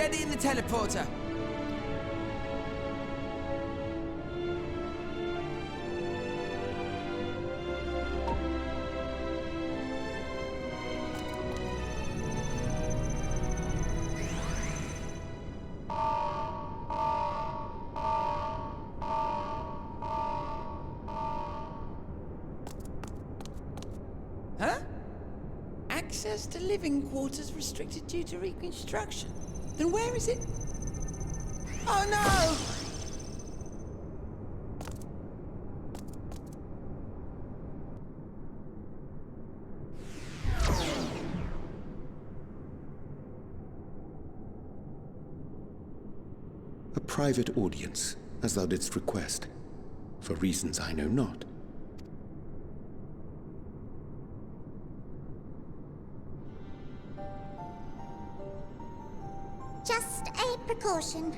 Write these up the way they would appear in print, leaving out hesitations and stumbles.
Get in the teleporter! Huh? Access to living quarters restricted due to reconstruction. Then where is it? Oh no! A private audience, as thou didst request, for reasons I know not. Just a precaution.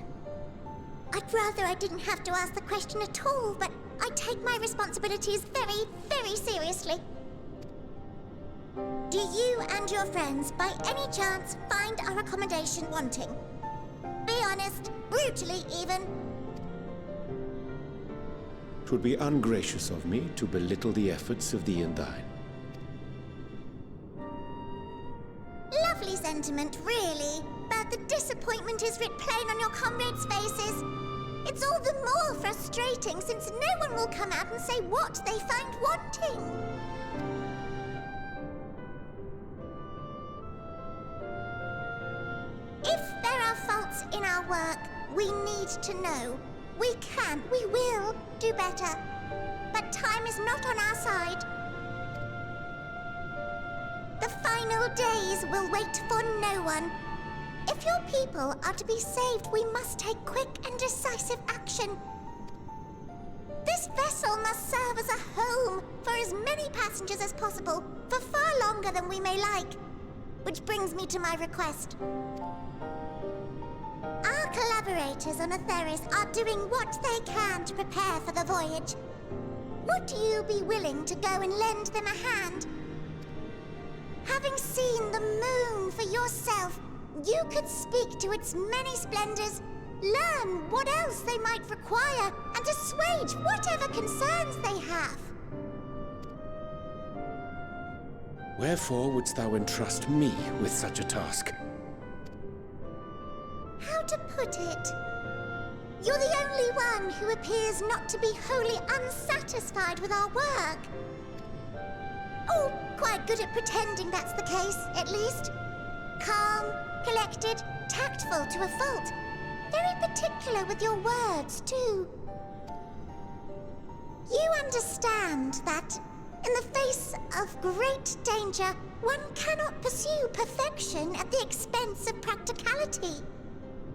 I'd rather I didn't have to ask the question at all, but I take my responsibilities very, very seriously. Do you and your friends, by any chance, find our accommodation wanting? Be honest, brutally even. 'Twould be ungracious of me to belittle the efforts of thee and thine. Lovely sentiment, really. But the disappointment is writ plain on your comrades' faces. It's all the more frustrating since no one will come out and say what they find wanting. If there are faults in our work, we need to know. We can, we will do better. But time is not on our side. The final days will wait for no one. If your people are to be saved, we must take quick and decisive action. This vessel must serve as a home for as many passengers as possible, for far longer than we may like. Which brings me to my request. Our collaborators on Atheris are doing what they can to prepare for the voyage. Would you be willing to go and lend them a hand? Having seen the moon for yourself, you could speak to its many splendors, learn what else they might require, and assuage whatever concerns they have. Wherefore wouldst thou entrust me with such a task? How to put it? You're the only one who appears not to be wholly unsatisfied with our work. Oh, quite good at pretending that's the case, at least. Calm, collected, tactful to a fault. Very particular with your words, too. You understand that, in the face of great danger, one cannot pursue perfection at the expense of practicality.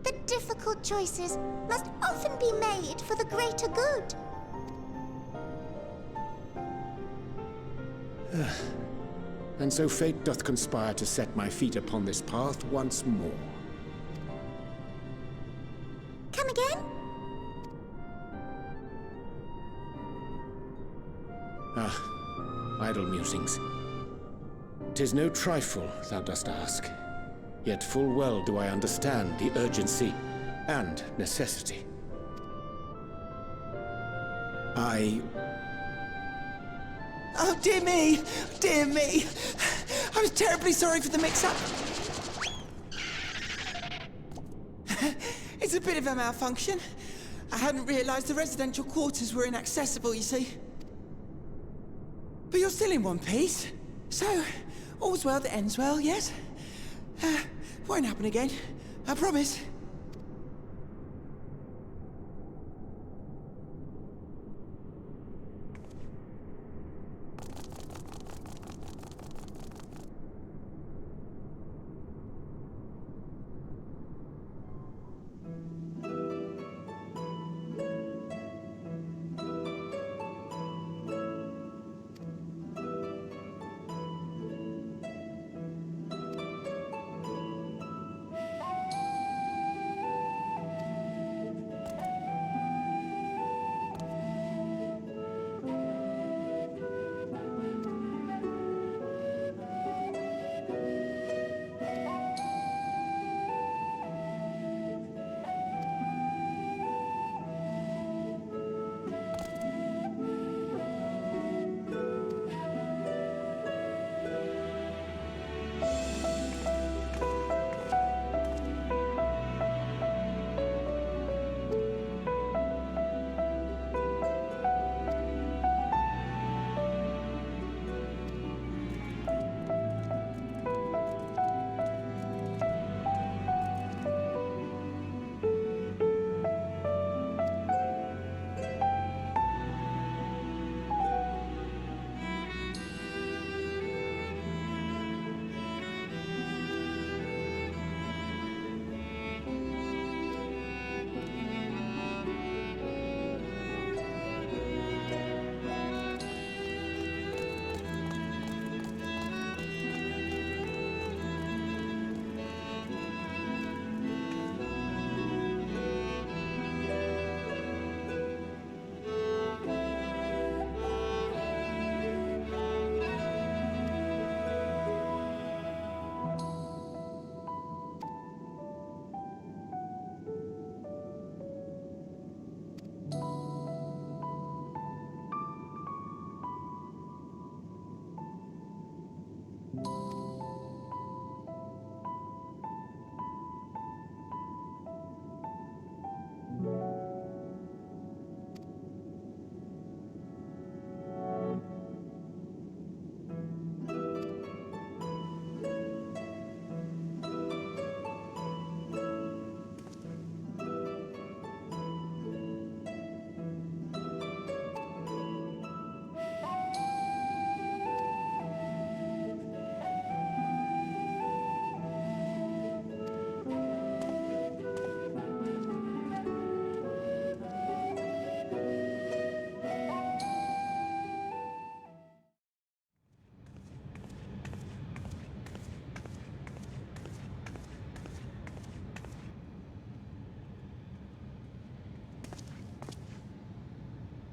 The difficult choices must often be made for the greater good. And so fate doth conspire to set my feet upon this path once more. Come again? Idle musings. 'Tis no trifle thou dost ask, yet full well do I understand the urgency and necessity. Oh, dear me! Dear me! I was terribly sorry for the mix-up. It's a bit of a malfunction. I hadn't realized the residential quarters were inaccessible, you see. But you're still in one piece. So, all's well that ends well, yes? Won't happen again. I promise.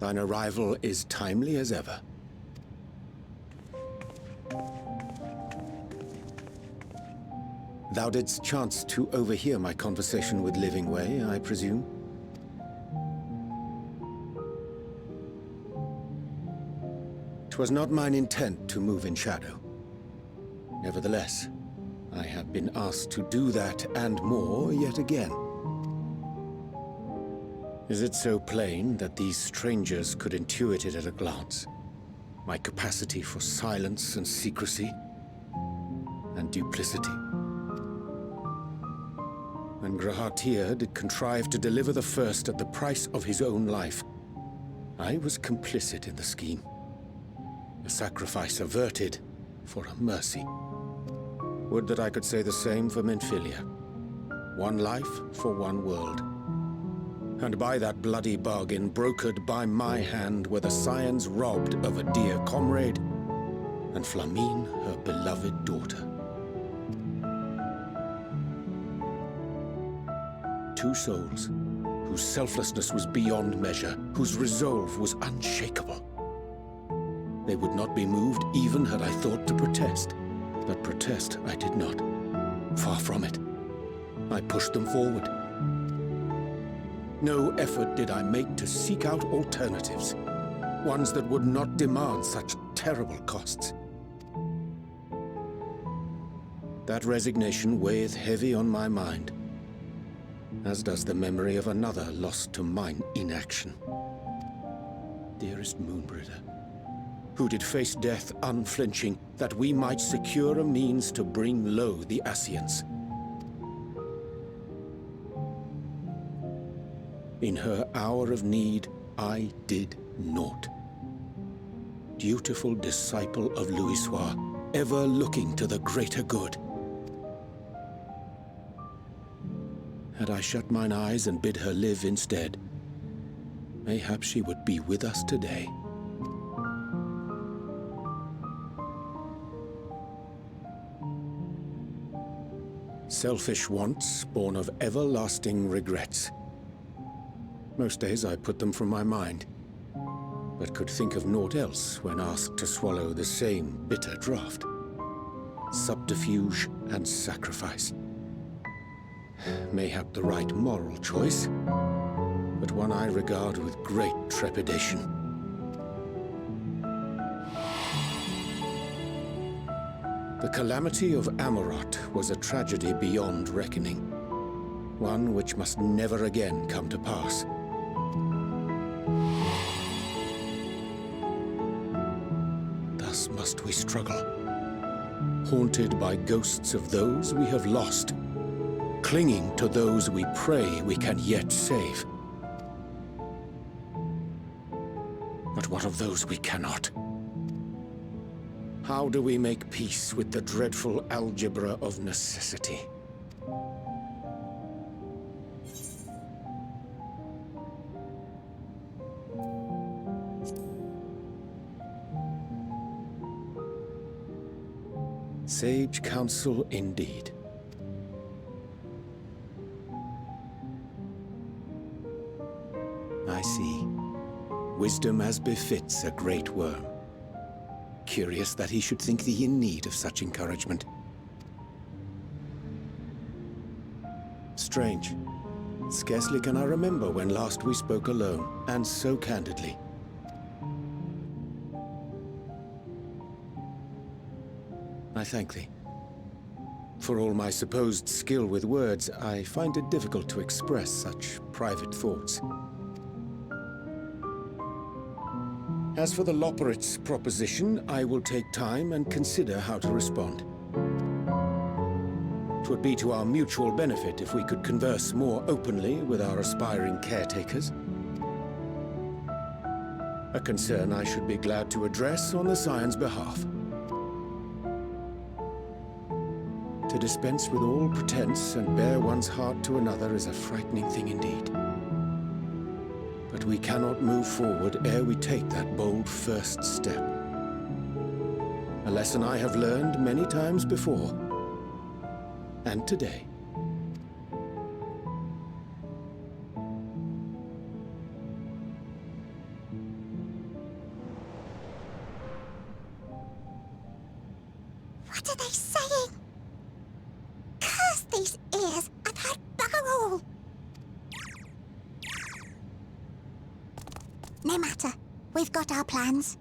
Thine arrival is timely as ever. Thou didst chance to overhear my conversation with Livingway, I presume? 'Twas not mine intent to move in shadow. Nevertheless, I have been asked to do that and more yet again. Is it so plain that these strangers could intuit it at a glance? My capacity for silence and secrecy and duplicity? When Grahatir did contrive to deliver the first at the price of his own life, I was complicit in the scheme. A sacrifice averted for a mercy. Would that I could say the same for Menphilia. One life for one world. And by that bloody bargain brokered by my hand were the scions robbed of a dear comrade, and Flamine her beloved daughter. Two souls, whose selflessness was beyond measure, whose resolve was unshakable. They would not be moved even had I thought to protest. But protest I did not. Far from it. I pushed them forward. No effort did I make to seek out alternatives, ones that would not demand such terrible costs. That resignation weigheth heavy on my mind, as does the memory of another lost to mine inaction. Dearest Moonbringer, who did face death unflinching, that we might secure a means to bring low the Ascians. In her hour of need, I did naught. Dutiful disciple of Louisoix, ever looking to the greater good. Had I shut mine eyes and bid her live instead, mayhap she would be with us today. Selfish wants, born of everlasting regrets. Most days I put them from my mind, but could think of naught else when asked to swallow the same bitter draught. Subterfuge and sacrifice. Mayhap the right moral choice, but one I regard with great trepidation. The calamity of Amarot was a tragedy beyond reckoning, one which must never again come to pass. Thus must we struggle, haunted by ghosts of those we have lost, clinging to those we pray we can yet save. But what of those we cannot? How do we make peace with the dreadful algebra of necessity? Sage counsel indeed. I see. Wisdom as befits a great worm. Curious that he should think thee in need of such encouragement. Strange. Scarcely can I remember when last we spoke alone, and so candidly. I thank thee. For all my supposed skill with words, I find it difficult to express such private thoughts. As for the Loporrit's proposition, I will take time and consider how to respond. 'Twould be to our mutual benefit if we could converse more openly with our aspiring caretakers. A concern I should be glad to address on the Scion's behalf. To dispense with all pretense and bare one's heart to another is a frightening thing indeed. But we cannot move forward ere we take that bold first step. A lesson I have learned many times before, and today. What are they saying? Curse these ears! I've heard bugger all! No matter. We've got our plans.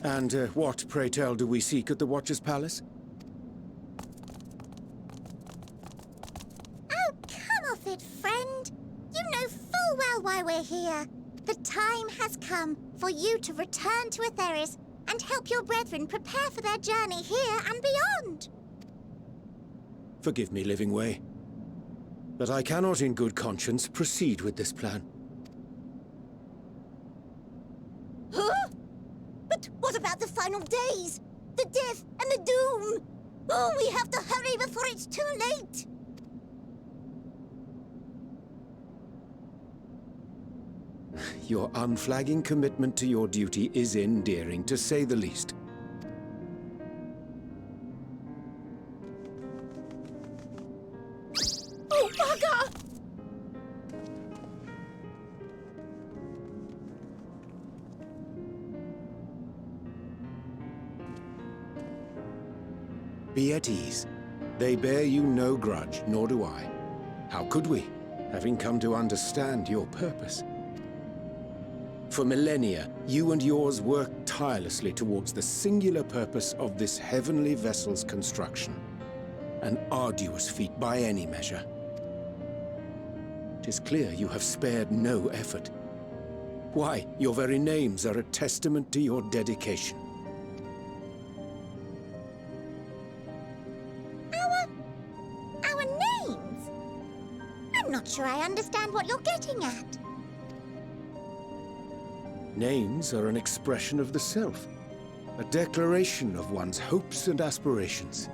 And what, pray tell, do we seek at the Watcher's Palace? Oh, come off it, friend. You know full well why we're here. The time has come for you to return to Etheris and help your brethren prepare for their journey here and beyond. Forgive me, Living Way, but I cannot in good conscience proceed with this plan. Huh? But what about the final days? The death and the doom? Oh, we have to hurry before it's too late. Your unflagging commitment to your duty is endearing, to say the least. Oh, bugger! Be at ease. They bear you no grudge, nor do I. How could we, having come to understand your purpose? For millennia, you and yours worked tirelessly towards the singular purpose of this heavenly vessel's construction. An arduous feat by any measure. 'Tis clear you have spared no effort. Why, your very names are a testament to your dedication. Our names? I'm not sure I understand what you're getting at. Names are an expression of the self, a declaration of one's hopes and aspirations.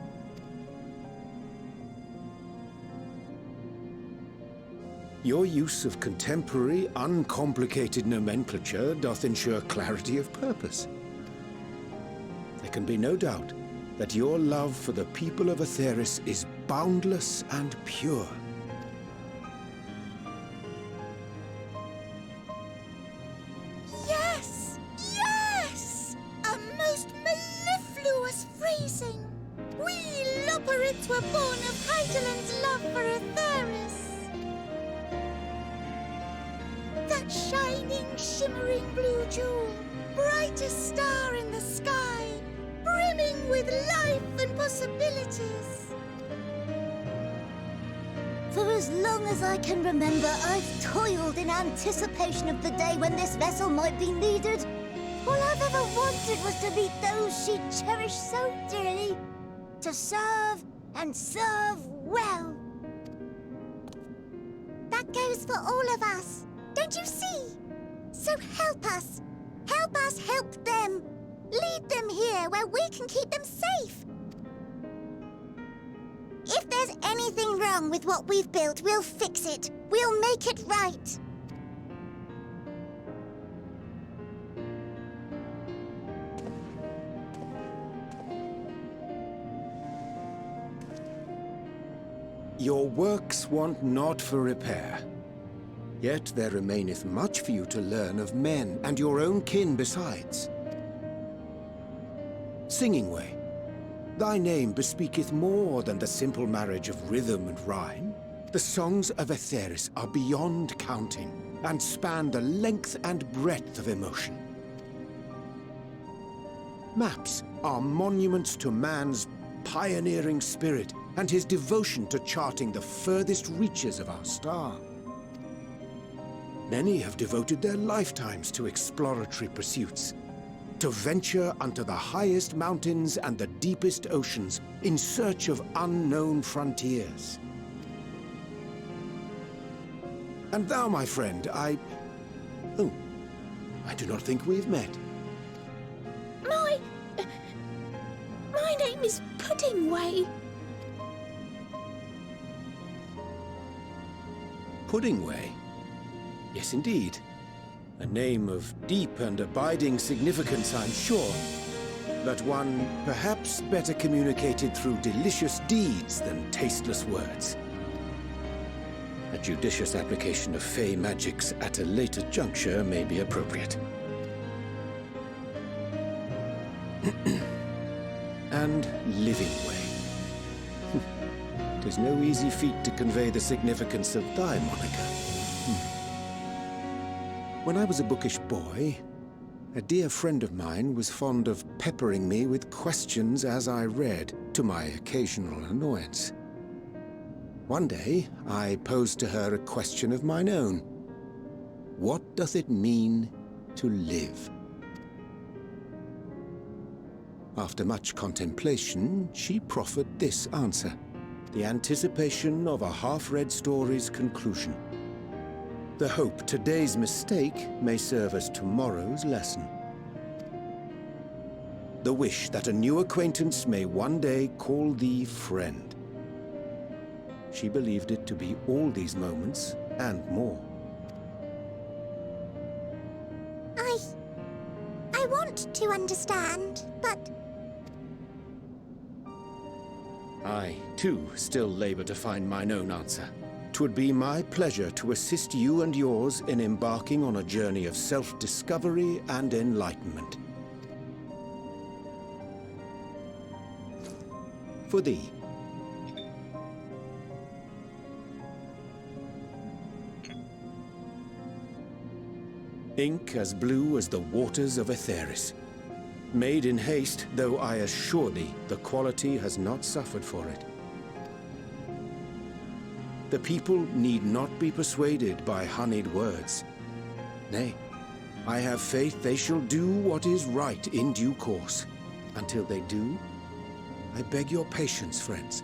Your use of contemporary, uncomplicated nomenclature doth ensure clarity of purpose. There can be no doubt that your love for the people of Etheris is boundless and pure. Yes! Yes! A most mellifluous phrasing. We Loperids were born of Heideland's love for Etheris. That shining, shimmering blue jewel, brightest star in the sky, brimming with life and possibilities. For as long as I can remember, I've toiled in anticipation of the day when this vessel might be needed. All I've ever wanted was to meet those she cherished so dearly, to serve and serve well. That goes for all of us, don't you see? So help us help them. Lead them here where we can keep them safe. If there's anything wrong with what we've built, we'll fix it. We'll make it right. Your works want not for repair. Yet there remaineth much for you to learn of men and your own kin besides. Singing Way, thy name bespeaketh more than the simple marriage of rhythm and rhyme. The songs of Etheris are beyond counting, and span the length and breadth of emotion. Maps are monuments to man's pioneering spirit and his devotion to charting the furthest reaches of our star. Many have devoted their lifetimes to exploratory pursuits, to venture unto the highest mountains and the deepest oceans in search of unknown frontiers. And thou, my friend, I do not think we've met. My name is Puddingway. Puddingway? Yes, indeed. A name of deep and abiding significance, I'm sure, but one perhaps better communicated through delicious deeds than tasteless words. A judicious application of fey magics at a later juncture may be appropriate. And Living Way. 'Tis no easy feat to convey the significance of thy moniker. When I was a bookish boy, A dear friend of mine was fond of peppering me with questions as I read, to my occasional annoyance. One day, I posed to her a question of mine own. What does it mean to live? After much contemplation, she proffered this answer. The anticipation of a half-read story's conclusion. The hope today's mistake may serve as tomorrow's lesson. The wish that a new acquaintance may one day call thee friend. She believed it to be all these moments and more. I want to understand, but... I, too, still labor to find mine own answer. 'Twould be my pleasure to assist you and yours in embarking on a journey of self-discovery and enlightenment. For thee. Ink as blue as the waters of Aetheris. Made in haste, though I assure thee, the quality has not suffered for it. The people need not be persuaded by honeyed words. Nay, I have faith they shall do what is right in due course. Until they do, I beg your patience, friends.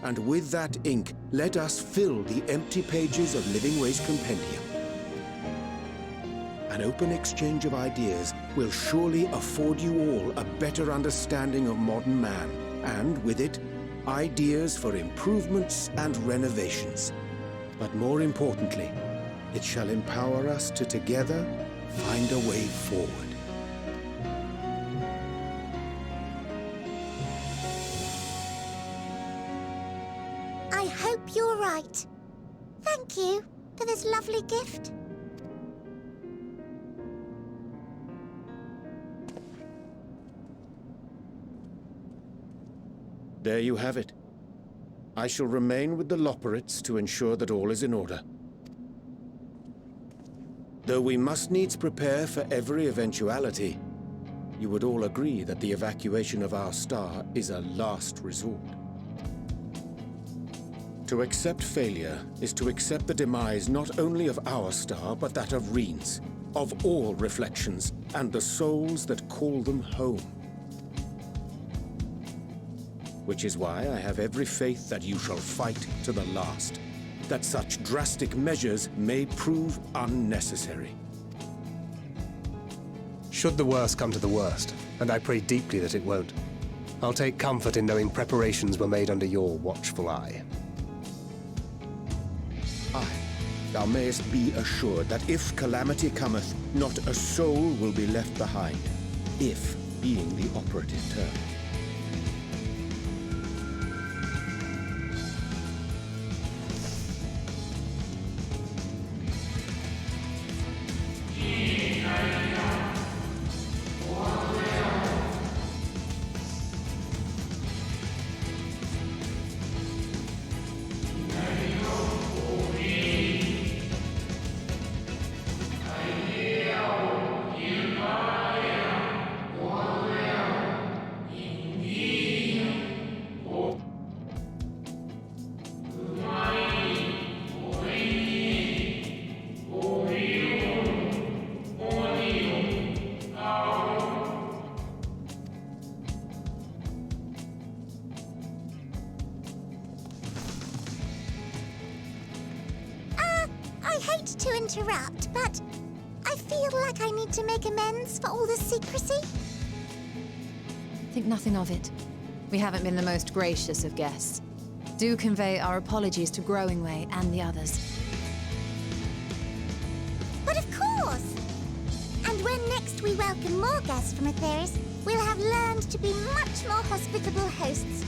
And with that ink, let us fill the empty pages of Livingway's compendium. An open exchange of ideas will surely afford you all a better understanding of modern man, and with it, ideas for improvements and renovations. But more importantly, it shall empower us to together find a way forward. I hope you're right. Thank you for this lovely gift. There you have it. I shall remain with the Loporrits to ensure that all is in order. Though we must needs prepare for every eventuality, you would all agree that the evacuation of our star is a last resort. To accept failure is to accept the demise not only of our star, but that of Reen's, of all reflections, and the souls that call them home. Which is why I have every faith that you shall fight to the last, that such drastic measures may prove unnecessary. Should the worst come to the worst, and I pray deeply that it won't, I'll take comfort in knowing preparations were made under your watchful eye. Aye, thou mayest be assured that if calamity cometh, not a soul will be left behind, if being the operative term. I hate to interrupt, but I feel like I need to make amends for all the secrecy. Think nothing of it. We haven't been the most gracious of guests. Do convey our apologies to Growingway and the others. But of course! And when next we welcome more guests from Aetheris, we'll have learned to be much more hospitable hosts.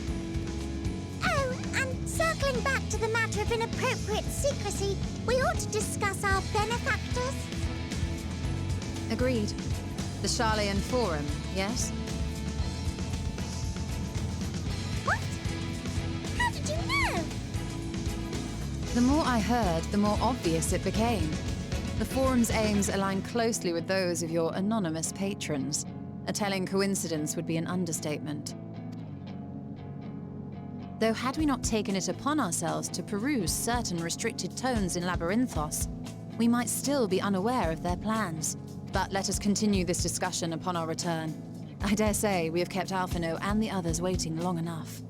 Oh, and circling back to the matter of inappropriate secrecy, we ought to discuss our benefactors. Agreed. The Charleyan Forum, yes? What? How did you know? The more I heard, the more obvious it became. The Forum's aims align closely with those of your anonymous patrons. A telling coincidence would be an understatement. Though had we not taken it upon ourselves to peruse certain restricted tones in Labyrinthos, we might still be unaware of their plans. But let us continue this discussion upon our return. I dare say we have kept Alphino and the others waiting long enough.